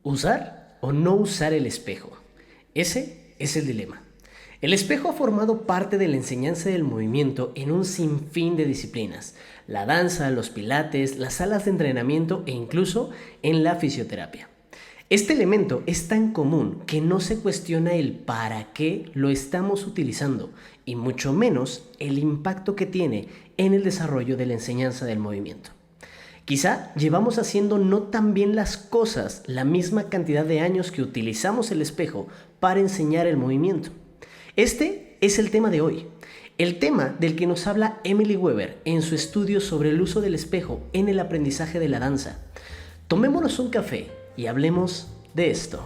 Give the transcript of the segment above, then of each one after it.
¿Usar o no usar el espejo? Ese es el dilema. El espejo ha formado parte de la enseñanza del movimiento en un sinfín de disciplinas: la danza, los pilates, las salas de entrenamiento e incluso en la fisioterapia. Este elemento es tan común que no se cuestiona el para qué lo estamos utilizando y mucho menos el impacto que tiene en el desarrollo de la enseñanza del movimiento. Quizá llevamos haciendo no tan bien las cosas la misma cantidad de años que utilizamos el espejo para enseñar el movimiento. Este es el tema de hoy, el tema del que nos habla Emily Weber en su estudio sobre el uso del espejo en el aprendizaje de la danza. Tomémonos un café y hablemos de esto.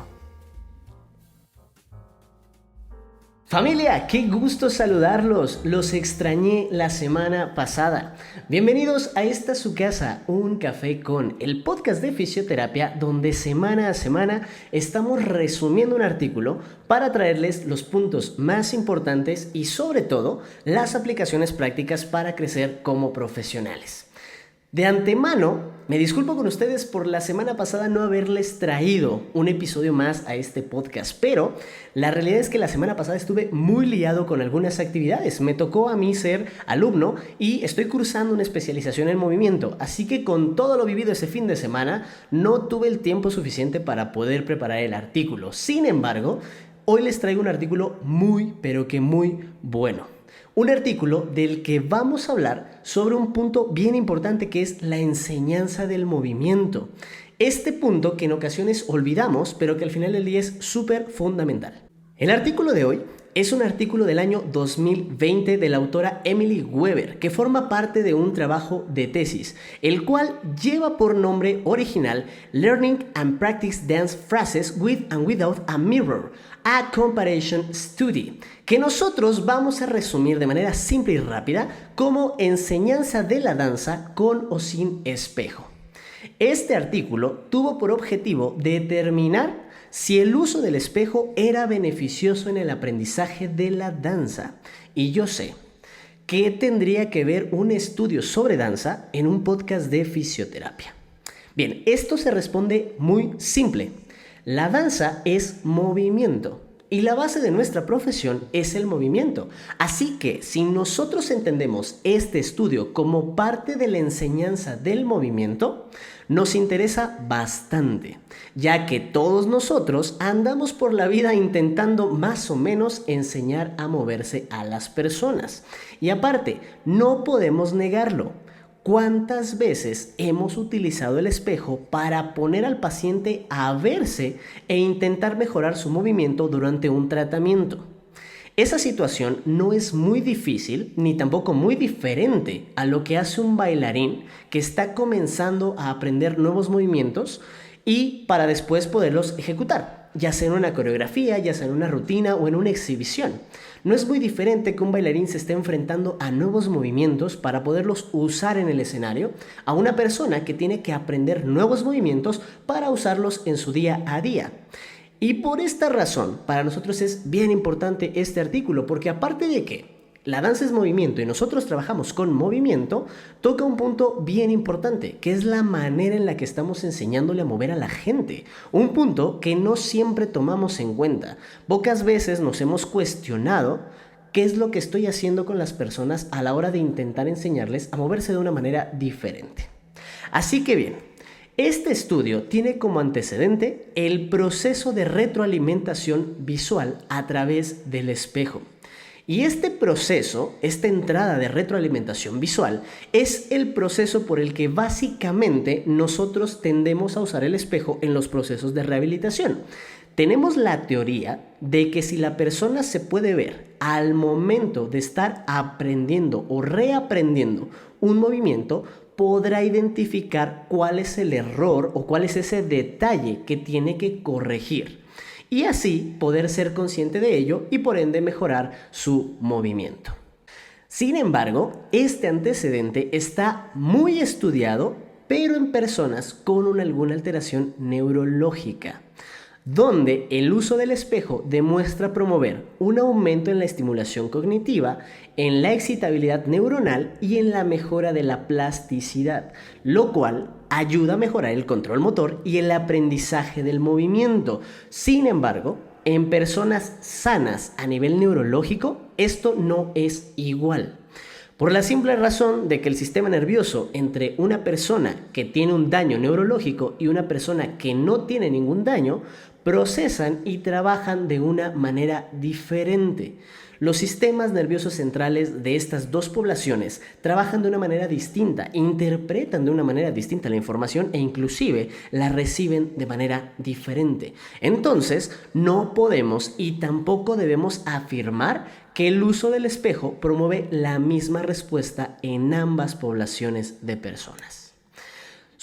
Familia, qué gusto saludarlos, los extrañé la semana pasada. Bienvenidos a esta su casa, Un Café Con, el podcast de fisioterapia donde semana a semana estamos resumiendo un artículo para traerles los puntos más importantes y sobre todo las aplicaciones prácticas para crecer como profesionales. De antemano, me disculpo con ustedes por la semana pasada no haberles traído un episodio más a este podcast, pero la realidad es que la semana pasada estuve muy liado con algunas actividades. Me tocó a mí ser alumno y estoy cursando una especialización en movimiento, así que con todo lo vivido ese fin de semana no tuve el tiempo suficiente para poder preparar el artículo. Sin embargo, hoy les traigo un artículo muy, pero que muy bueno. Un artículo del que vamos a hablar sobre un punto bien importante que es la enseñanza del movimiento. Este punto que en ocasiones olvidamos, pero que al final del día es súper fundamental. El artículo de hoy es un artículo del año 2020 de la autora Emily Weber, que forma parte de un trabajo de tesis, el cual lleva por nombre original Learning and Practice Dance Phrases with and Without a Mirror, a Comparison Study, que nosotros vamos a resumir de manera simple y rápida como enseñanza de la danza con o sin espejo. Este artículo tuvo por objetivo determinar si el uso del espejo era beneficioso en el aprendizaje de la danza. Y yo sé, ¿qué tendría que ver un estudio sobre danza en un podcast de fisioterapia? Bien, esto se responde muy simple. La danza es movimiento y la base de nuestra profesión es el movimiento. Así que si nosotros entendemos este estudio como parte de la enseñanza del movimiento, nos interesa bastante, ya que todos nosotros andamos por la vida intentando más o menos enseñar a moverse a las personas. Y aparte, no podemos negarlo. ¿Cuántas veces hemos utilizado el espejo para poner al paciente a verse e intentar mejorar su movimiento durante un tratamiento? Esa situación no es muy difícil ni tampoco muy diferente a lo que hace un bailarín que está comenzando a aprender nuevos movimientos y para después poderlos ejecutar, ya sea en una coreografía, ya sea en una rutina o en una exhibición. No es muy diferente que un bailarín se esté enfrentando a nuevos movimientos para poderlos usar en el escenario a una persona que tiene que aprender nuevos movimientos para usarlos en su día a día. Y por esta razón, para nosotros es bien importante este artículo, porque aparte de que la danza es movimiento y nosotros trabajamos con movimiento, toca un punto bien importante, que es la manera en la que estamos enseñándole a mover a la gente. Un punto que no siempre tomamos en cuenta. Pocas veces nos hemos cuestionado qué es lo que estoy haciendo con las personas a la hora de intentar enseñarles a moverse de una manera diferente. Así que bien, este estudio tiene como antecedente el proceso de retroalimentación visual a través del espejo. Y este proceso, esta entrada de retroalimentación visual, es el proceso por el que básicamente nosotros tendemos a usar el espejo en los procesos de rehabilitación. Tenemos la teoría de que si la persona se puede ver al momento de estar aprendiendo o reaprendiendo un movimiento, podrá identificar cuál es el error o cuál es ese detalle que tiene que corregir y así poder ser consciente de ello y por ende mejorar su movimiento. Sin embargo, este antecedente está muy estudiado, pero en personas con alguna alteración neurológica. donde el uso del espejo demuestra promover un aumento en la estimulación cognitiva, en la excitabilidad neuronal y en la mejora de la plasticidad, lo cual ayuda a mejorar el control motor y el aprendizaje del movimiento. Sin embargo, en personas sanas a nivel neurológico, esto no es igual. Por la simple razón de que el sistema nervioso entre una persona que tiene un daño neurológico y una persona que no tiene ningún daño, procesan y trabajan de una manera diferente. Los sistemas nerviosos centrales de estas dos poblaciones trabajan de una manera distinta, interpretan de una manera distinta la información e inclusive la reciben de manera diferente. Entonces, no podemos y tampoco debemos afirmar que el uso del espejo promueve la misma respuesta en ambas poblaciones de personas.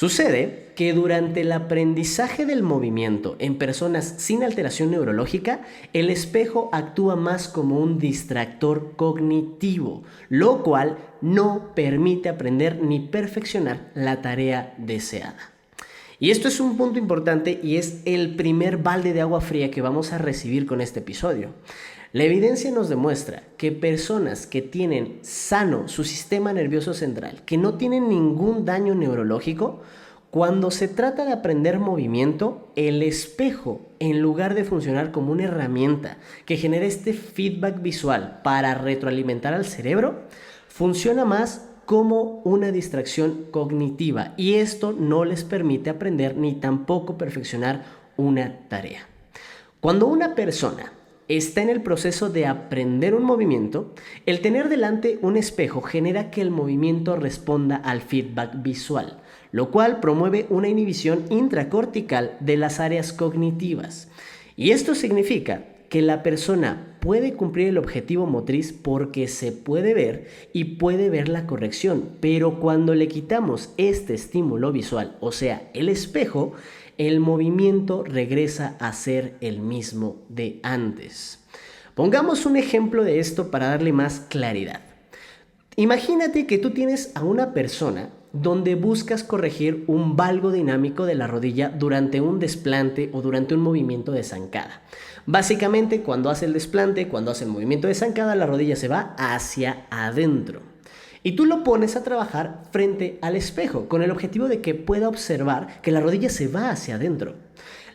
Sucede que durante el aprendizaje del movimiento en personas sin alteración neurológica, el espejo actúa más como un distractor cognitivo, lo cual no permite aprender ni perfeccionar la tarea deseada. Y esto es un punto importante y es el primer balde de agua fría que vamos a recibir con este episodio. La evidencia nos demuestra que personas que tienen sano su sistema nervioso central, que no tienen ningún daño neurológico, cuando se trata de aprender movimiento, el espejo, en lugar de funcionar como una herramienta que genera este feedback visual para retroalimentar al cerebro, funciona más como una distracción cognitiva y esto no les permite aprender ni tampoco perfeccionar una tarea. Cuando una persona está en el proceso de aprender un movimiento, el tener delante un espejo genera que el movimiento responda al feedback visual, lo cual promueve una inhibición intracortical de las áreas cognitivas. Y esto significa que la persona puede cumplir el objetivo motriz porque se puede ver y puede ver la corrección, pero cuando le quitamos este estímulo visual, o sea, el espejo, el movimiento regresa a ser el mismo de antes. Pongamos un ejemplo de esto para darle más claridad. Imagínate que tú tienes a una persona donde buscas corregir un valgo dinámico de la rodilla durante un desplante o durante un movimiento de zancada. Básicamente, cuando hace el desplante, cuando hace el movimiento de zancada, la rodilla se va hacia adentro. Y tú lo pones a trabajar frente al espejo con el objetivo de que pueda observar que la rodilla se va hacia adentro.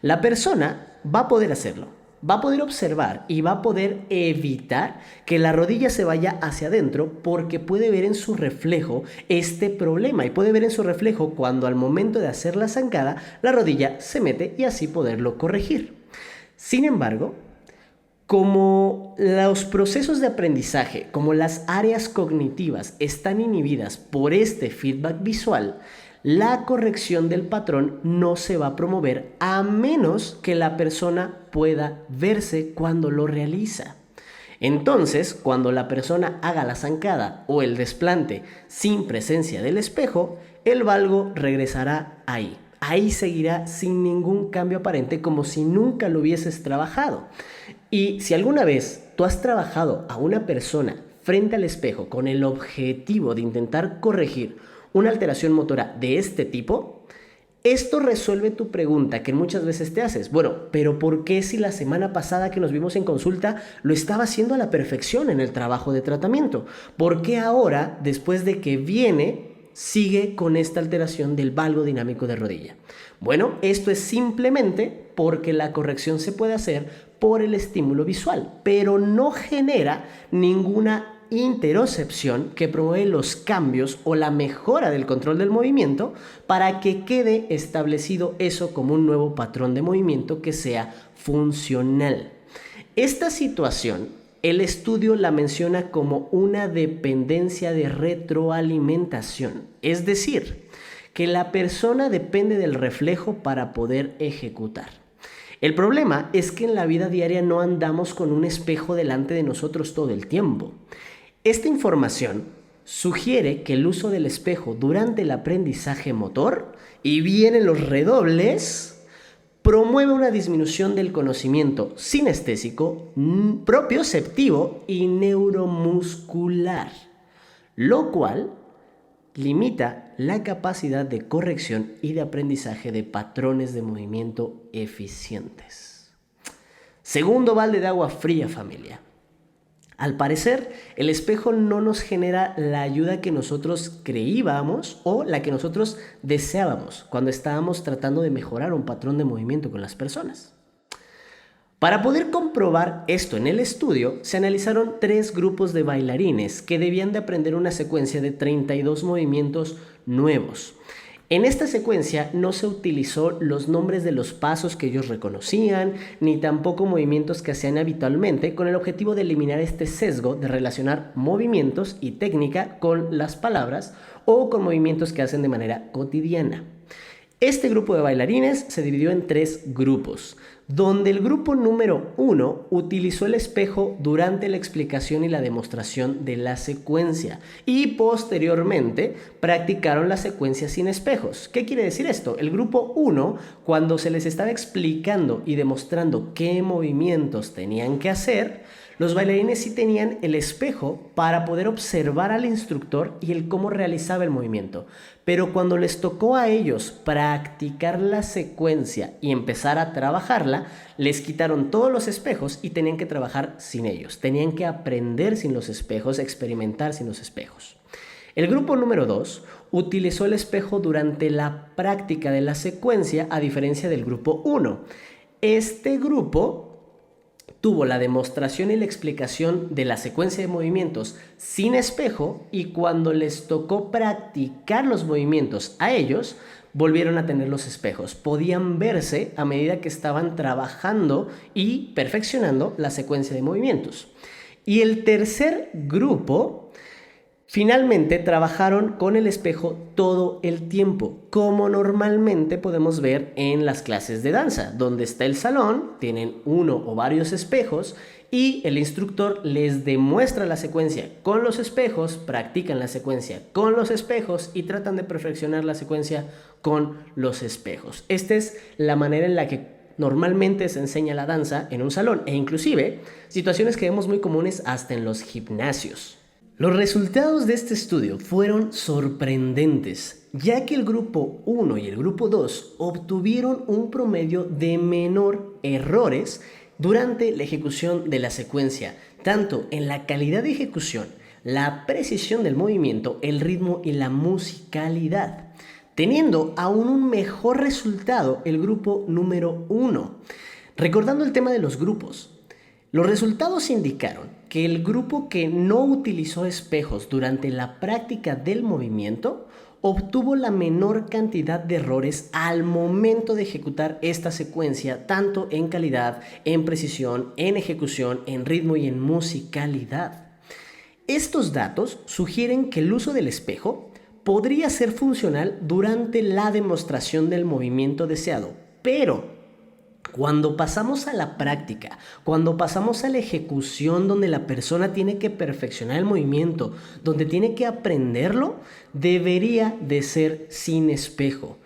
La persona va a poder hacerlo, va a poder observar y va a poder evitar que la rodilla se vaya hacia adentro porque puede ver en su reflejo este problema y puede ver en su reflejo cuando al momento de hacer la zancada la rodilla se mete y así poderlo corregir. Sin embargo, como los procesos de aprendizaje, como las áreas cognitivas están inhibidas por este feedback visual, la corrección del patrón no se va a promover a menos que la persona pueda verse cuando lo realiza. Entonces, cuando la persona haga la zancada o el desplante sin presencia del espejo, el valgo regresará ahí. Ahí seguirá sin ningún cambio aparente como si nunca lo hubieses trabajado. Y si alguna vez tú has trabajado a una persona frente al espejo con el objetivo de intentar corregir una alteración motora de este tipo, esto resuelve tu pregunta que muchas veces te haces. Bueno, pero ¿por qué si la semana pasada que nos vimos en consulta lo estaba haciendo a la perfección en el trabajo de tratamiento? ¿Por qué ahora, después de que viene, sigue con esta alteración del valgo dinámico de rodilla? Bueno, esto es simplemente porque la corrección se puede hacer por el estímulo visual, pero no genera ninguna interocepción que promueve los cambios o la mejora del control del movimiento para que quede establecido eso como un nuevo patrón de movimiento que sea funcional. Esta situación, el estudio la menciona como una dependencia de retroalimentación, es decir, que la persona depende del reflejo para poder ejecutar. El problema es que en la vida diaria no andamos con un espejo delante de nosotros todo el tiempo. Esta información sugiere que el uso del espejo durante el aprendizaje motor, y vienen los redobles, promueve una disminución del conocimiento sinestésico, propioceptivo y neuromuscular, lo cual limita la capacidad de corrección y de aprendizaje de patrones de movimiento eficientes. Segundo balde de agua fría, familia. Al parecer, el espejo no nos genera la ayuda que nosotros creíamos o la que nosotros deseábamos cuando estábamos tratando de mejorar un patrón de movimiento con las personas. Para poder comprobar esto en el estudio, se analizaron 3 grupos de bailarines que debían de aprender una secuencia de 32 movimientos nuevos. En esta secuencia no se utilizó los nombres de los pasos que ellos reconocían, ni tampoco movimientos que hacían habitualmente, con el objetivo de eliminar este sesgo de relacionar movimientos y técnica con las palabras o con movimientos que hacen de manera cotidiana. Este grupo de bailarines se dividió en 3 grupos, donde el grupo número 1 utilizó el espejo durante la explicación y la demostración de la secuencia y posteriormente practicaron la secuencia sin espejos. ¿Qué quiere decir esto? El grupo 1, cuando se les estaba explicando y demostrando qué movimientos tenían que hacer, los bailarines sí tenían el espejo para poder observar al instructor y el cómo realizaba el movimiento. Pero cuando les tocó a ellos practicar la secuencia y empezar a trabajarla, les quitaron todos los espejos y tenían que trabajar sin ellos. Tenían que aprender sin los espejos, experimentar sin los espejos. El grupo número 2 utilizó el espejo durante la práctica de la secuencia, a diferencia del grupo 1. Este grupo tuvo la demostración y la explicación de la secuencia de movimientos sin espejo y cuando les tocó practicar los movimientos a ellos, volvieron a tener los espejos. Podían verse a medida que estaban trabajando y perfeccionando la secuencia de movimientos. Y el tercer grupo finalmente trabajaron con el espejo todo el tiempo, como normalmente podemos ver en las clases de danza, donde está el salón, tienen uno o varios espejos y el instructor les demuestra la secuencia con los espejos, practican la secuencia con los espejos y tratan de perfeccionar la secuencia con los espejos. Esta es la manera en la que normalmente se enseña la danza en un salón e inclusive situaciones que vemos muy comunes hasta en los gimnasios. Los resultados de este estudio fueron sorprendentes, ya que el grupo 1 y el grupo 2 obtuvieron un promedio de menor errores durante la ejecución de la secuencia, tanto en la calidad de ejecución, la precisión del movimiento, el ritmo y la musicalidad, teniendo aún un mejor resultado el grupo número 1. Recordando el tema de los grupos, los resultados indicaron que el grupo que no utilizó espejos durante la práctica del movimiento obtuvo la menor cantidad de errores al momento de ejecutar esta secuencia, tanto en calidad, en precisión, en ejecución, en ritmo y en musicalidad. Estos datos sugieren que el uso del espejo podría ser funcional durante la demostración del movimiento deseado, pero cuando pasamos a la práctica, cuando pasamos a la ejecución donde la persona tiene que perfeccionar el movimiento, donde tiene que aprenderlo, debería de ser sin espejo.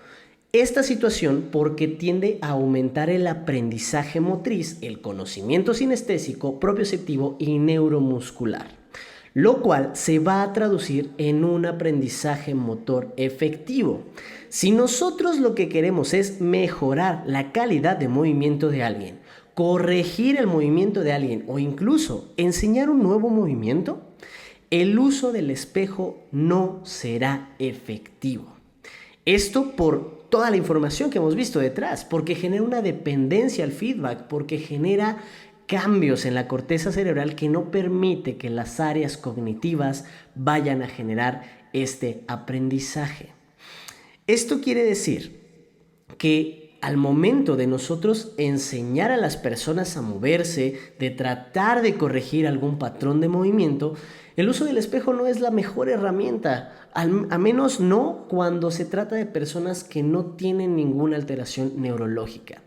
Esta situación porque tiende a aumentar el aprendizaje motriz, el conocimiento sinestésico, propioceptivo y neuromuscular, lo cual se va a traducir en un aprendizaje motor efectivo. Si nosotros lo que queremos es mejorar la calidad de movimiento de alguien, corregir el movimiento de alguien o incluso enseñar un nuevo movimiento, el uso del espejo no será efectivo. Esto por toda la información que hemos visto detrás, porque genera una dependencia al feedback, porque genera cambios en la corteza cerebral que no permite que las áreas cognitivas vayan a generar este aprendizaje. Esto quiere decir que al momento de nosotros enseñar a las personas a moverse, de tratar de corregir algún patrón de movimiento, el uso del espejo no es la mejor herramienta, a menos no cuando se trata de personas que no tienen ninguna alteración neurológica.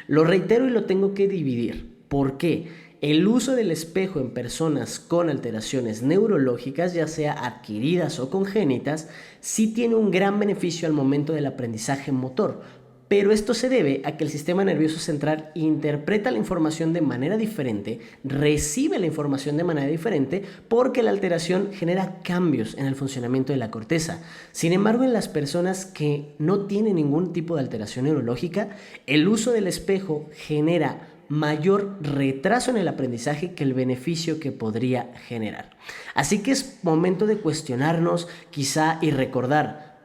Lo reitero y lo tengo que dividir. ¿Por qué? El uso del espejo en personas con alteraciones neurológicas, ya sea adquiridas o congénitas, sí tiene un gran beneficio al momento del aprendizaje motor, pero esto se debe a que el sistema nervioso central interpreta la información de manera diferente, recibe la información de manera diferente, porque la alteración genera cambios en el funcionamiento de la corteza. Sin embargo, en las personas que no tienen ningún tipo de alteración neurológica, el uso del espejo genera mayor retraso en el aprendizaje que el beneficio que podría generar. Así que es momento de cuestionarnos quizá y recordar,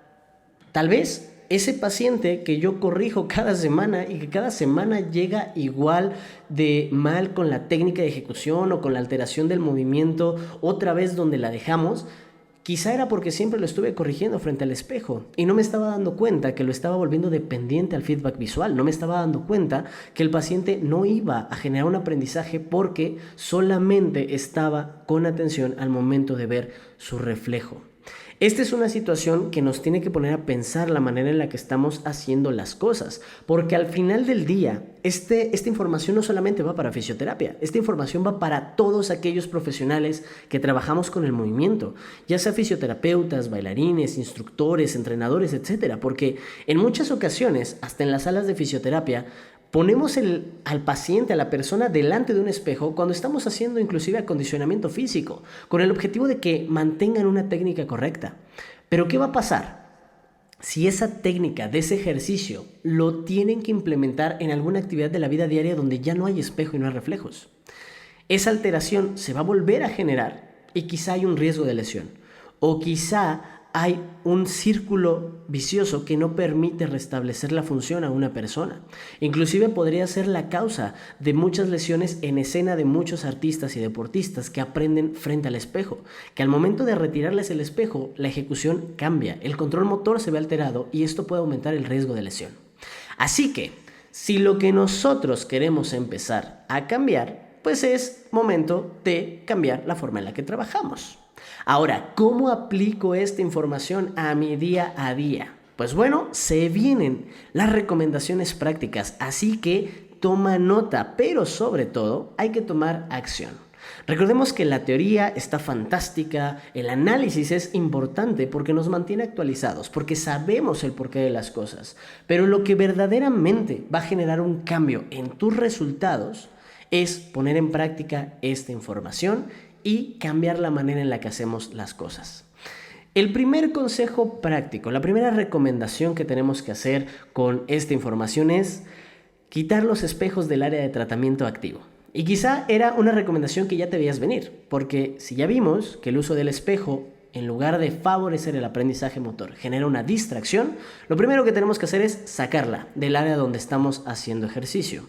tal vez ese paciente que yo corrijo cada semana y que cada semana llega igual de mal con la técnica de ejecución o con la alteración del movimiento, otra vez donde la dejamos, quizá era porque siempre lo estuve corrigiendo frente al espejo y no me estaba dando cuenta que lo estaba volviendo dependiente al feedback visual. No me estaba dando cuenta que el paciente no iba a generar un aprendizaje porque solamente estaba con atención al momento de ver su reflejo. Esta es una situación que nos tiene que poner a pensar la manera en la que estamos haciendo las cosas, porque al final del día, esta información no solamente va para fisioterapia, esta información va para todos aquellos profesionales que trabajamos con el movimiento, ya sea fisioterapeutas, bailarines, instructores, entrenadores, etcétera, porque en muchas ocasiones, hasta en las salas de fisioterapia, ponemos al paciente, a la persona, delante de un espejo cuando estamos haciendo inclusive acondicionamiento físico, con el objetivo de que mantengan una técnica correcta. Pero ¿qué va a pasar si esa técnica de ese ejercicio lo tienen que implementar en alguna actividad de la vida diaria donde ya no hay espejo y no hay reflejos? Esa alteración se va a volver a generar y quizá hay un riesgo de lesión. O quizá hay un círculo vicioso que no permite restablecer la función a una persona. Inclusive podría ser la causa de muchas lesiones en escena de muchos artistas y deportistas que aprenden frente al espejo, que al momento de retirarles el espejo, la ejecución cambia, el control motor se ve alterado y esto puede aumentar el riesgo de lesión. Así que, si lo que nosotros queremos empezar a cambiar, pues es momento de cambiar la forma en la que trabajamos. Ahora, ¿cómo aplico esta información a mi día a día? Pues bueno, se vienen las recomendaciones prácticas, así que toma nota, pero sobre todo hay que tomar acción. Recordemos que la teoría está fantástica, el análisis es importante porque nos mantiene actualizados, porque sabemos el porqué de las cosas, pero lo que verdaderamente va a generar un cambio en tus resultados es poner en práctica esta información y cambiar la manera en la que hacemos las cosas. El primer consejo práctico, la primera recomendación que tenemos que hacer con esta información es quitar los espejos del área de tratamiento activo. Y quizá era una recomendación que ya te veías venir, porque si ya vimos que el uso del espejo, en lugar de favorecer el aprendizaje motor, genera una distracción, lo primero que tenemos que hacer es sacarla del área donde estamos haciendo ejercicio.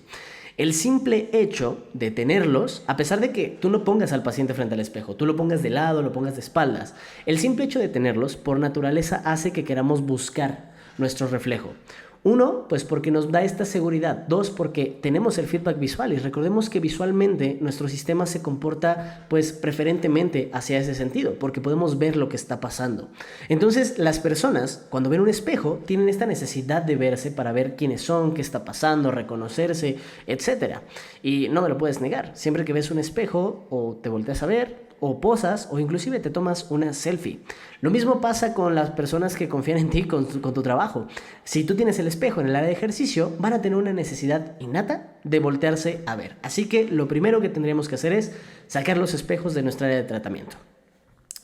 El simple hecho de tenerlos, a pesar de que tú no pongas al paciente frente al espejo, tú lo pongas de lado, lo pongas de espaldas, el simple hecho de tenerlos, por naturaleza, hace que queramos buscar nuestro reflejo. Uno, pues porque nos da esta seguridad. Dos, porque tenemos el feedback visual y recordemos que visualmente nuestro sistema se comporta pues preferentemente hacia ese sentido, porque podemos ver lo que está pasando. Entonces las personas cuando ven un espejo tienen esta necesidad de verse para ver quiénes son, qué está pasando, reconocerse, etc. Y no me lo puedes negar, siempre que ves un espejo o te volteas a ver, o posas o inclusive te tomas una selfie. Lo mismo pasa con las personas que confían en ti con tu trabajo. Si tú tienes el espejo en el área de ejercicio, van a tener una necesidad innata de voltearse a ver. Así que lo primero que tendríamos que hacer es sacar los espejos de nuestra área de tratamiento.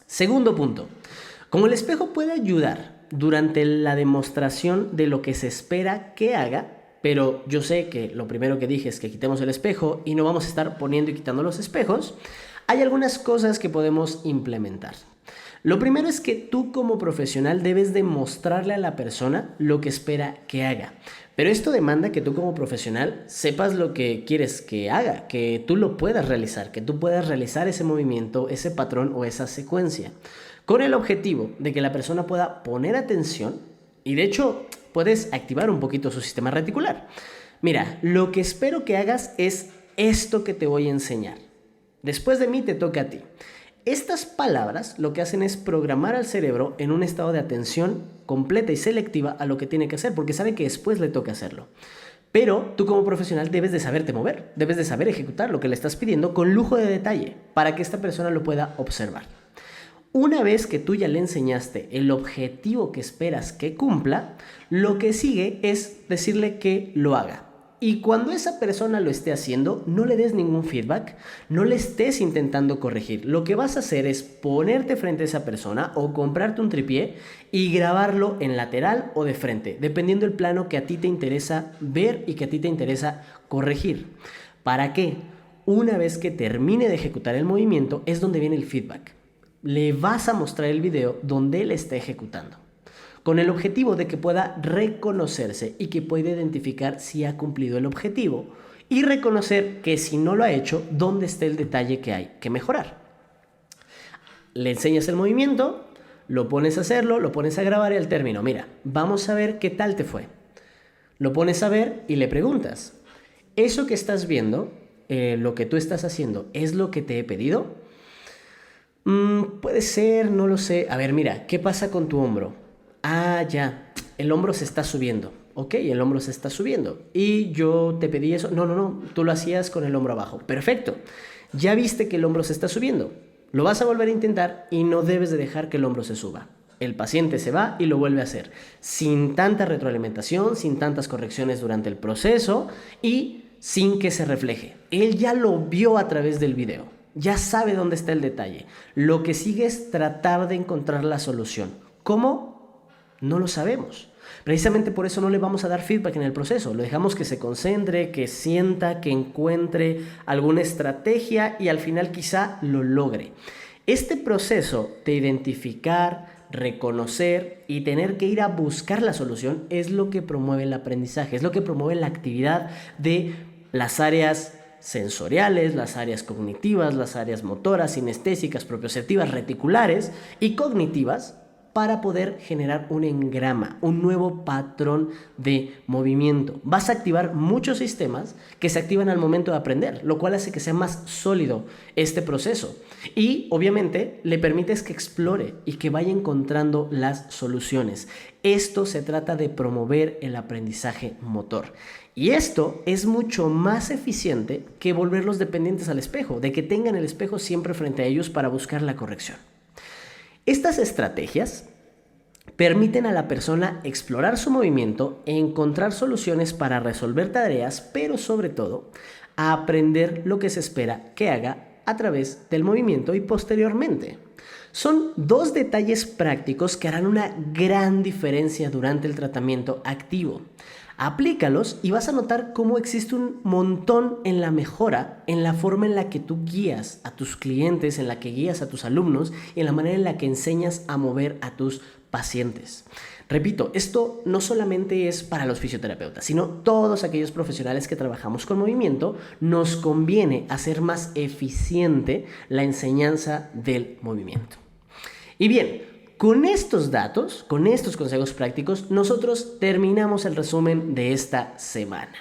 Segundo punto, como el espejo puede ayudar durante la demostración de lo que se espera que haga, pero yo sé que lo primero que dije es que quitemos el espejo y no vamos a estar poniendo y quitando los espejos, hay algunas cosas que podemos implementar. Lo primero es que tú como profesional debes demostrarle a la persona lo que espera que haga. Pero esto demanda que tú como profesional sepas lo que quieres que haga, que tú lo puedas realizar, que tú puedas realizar ese movimiento, ese patrón o esa secuencia, con el objetivo de que la persona pueda poner atención y de hecho puedes activar un poquito su sistema reticular. Mira, lo que espero que hagas es esto que te voy a enseñar. Después de mí te toca a ti. Estas palabras lo que hacen es programar al cerebro en un estado de atención completa y selectiva a lo que tiene que hacer, porque sabe que después le toca hacerlo. Pero tú como profesional debes de saberte mover, debes de saber ejecutar lo que le estás pidiendo con lujo de detalle para que esta persona lo pueda observar. Una vez que tú ya le enseñaste el objetivo que esperas que cumpla, lo que sigue es decirle que lo haga. Y cuando esa persona lo esté haciendo, no le des ningún feedback, no le estés intentando corregir. Lo que vas a hacer es ponerte frente a esa persona o comprarte un tripié y grabarlo en lateral o de frente, dependiendo del plano que a ti te interesa ver y que a ti te interesa corregir. ¿Para qué? Una vez que termine de ejecutar el movimiento es donde viene el feedback. Le vas a mostrar el video donde él está ejecutando, con el objetivo de que pueda reconocerse y que pueda identificar si ha cumplido el objetivo y reconocer que si no lo ha hecho, dónde está el detalle que hay que mejorar. Le enseñas el movimiento, lo pones a hacerlo, lo pones a grabar y al término, mira, vamos a ver qué tal te fue. Lo pones a ver y le preguntas, ¿eso que estás viendo, lo que tú estás haciendo, es lo que te he pedido? Puede ser, no lo sé. A ver, mira, ¿qué pasa con tu hombro? Ah, ya, el hombro se está subiendo. Ok, el hombro se está subiendo. Y yo te pedí eso. No, tú lo hacías con el hombro abajo. Perfecto. Ya viste que el hombro se está subiendo. Lo vas a volver a intentar y no debes de dejar que el hombro se suba. El paciente se va y lo vuelve a hacer. Sin tanta retroalimentación, sin tantas correcciones durante el proceso y sin que se refleje. Él ya lo vio a través del video. Ya sabe dónde está el detalle. Lo que sigue es tratar de encontrar la solución. ¿Cómo? No lo sabemos. Precisamente por eso no le vamos a dar feedback en el proceso. Lo dejamos que se concentre, que sienta, que encuentre alguna estrategia y al final quizá lo logre. Este proceso de identificar, reconocer y tener que ir a buscar la solución es lo que promueve el aprendizaje, es lo que promueve la actividad de las áreas sensoriales, las áreas cognitivas, las áreas motoras, sinestésicas, propioceptivas, reticulares y cognitivas para poder generar un engrama, un nuevo patrón de movimiento. Vas a activar muchos sistemas que se activan al momento de aprender, lo cual hace que sea más sólido este proceso. Y obviamente le permites que explore y que vaya encontrando las soluciones. Esto se trata de promover el aprendizaje motor. Y esto es mucho más eficiente que volverlos dependientes al espejo, de que tengan el espejo siempre frente a ellos para buscar la corrección. Estas estrategias permiten a la persona explorar su movimiento, encontrar soluciones para resolver tareas, pero sobre todo, a aprender lo que se espera que haga a través del movimiento y posteriormente. Son dos detalles prácticos que harán una gran diferencia durante el tratamiento activo. Aplícalos y vas a notar cómo existe un montón en la mejora, en la forma en la que tú guías a tus clientes, en la que guías a tus alumnos y en la manera en la que enseñas a mover a tus pacientes. Repito, esto no solamente es para los fisioterapeutas, sino todos aquellos profesionales que trabajamos con movimiento, nos conviene hacer más eficiente la enseñanza del movimiento. Y bien, con estos datos, con estos consejos prácticos, nosotros terminamos el resumen de esta semana.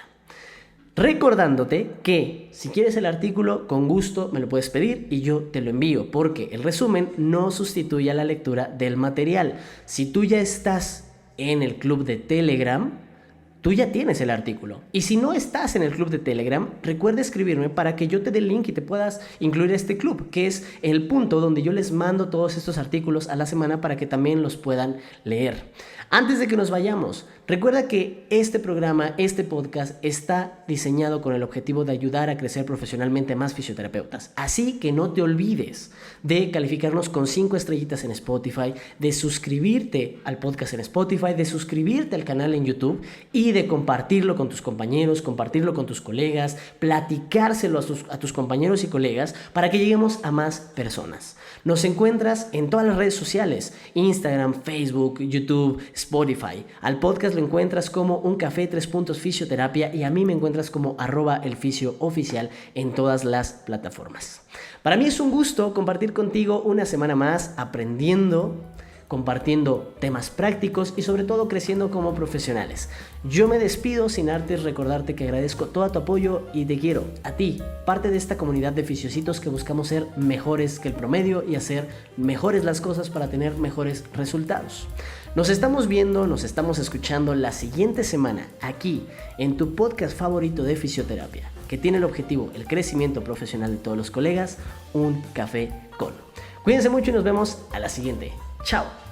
Recordándote que si quieres el artículo, con gusto me lo puedes pedir y yo te lo envío, porque el resumen no sustituye a la lectura del material. Si tú ya estás en el club de Telegram, tú ya tienes el artículo. Y si no estás en el club de Telegram, recuerda escribirme para que yo te dé el link y te puedas incluir a este club, que es el punto donde yo les mando todos estos artículos a la semana para que también los puedan leer. Antes de que nos vayamos, recuerda que este programa, este podcast, está diseñado con el objetivo de ayudar a crecer profesionalmente a más fisioterapeutas. Así que no te olvides de calificarnos con 5 estrellitas en Spotify, de suscribirte al podcast en Spotify, de suscribirte al canal en YouTube y de compartirlo con tus compañeros, compartirlo con tus colegas, platicárselo a tus compañeros y colegas para que lleguemos a más personas. Nos encuentras en todas las redes sociales, Instagram, Facebook, YouTube, Spotify. Al podcast lo encuentras como Un Café 3 Puntos Fisioterapia y a mí me encuentras como @elfisiooficial en todas las plataformas. Para mí es un gusto compartir contigo una semana más aprendiendo, compartiendo temas prácticos y sobre todo creciendo como profesionales. Yo me despido sin antes recordarte que agradezco todo tu apoyo y te quiero, a ti, parte de esta comunidad de fisiocitos que buscamos ser mejores que el promedio y hacer mejores las cosas para tener mejores resultados. Nos estamos viendo, nos estamos escuchando la siguiente semana aquí en tu podcast favorito de fisioterapia, que tiene el objetivo, el crecimiento profesional de todos los colegas, Un Café con. Cuídense mucho y nos vemos a la siguiente. Chao.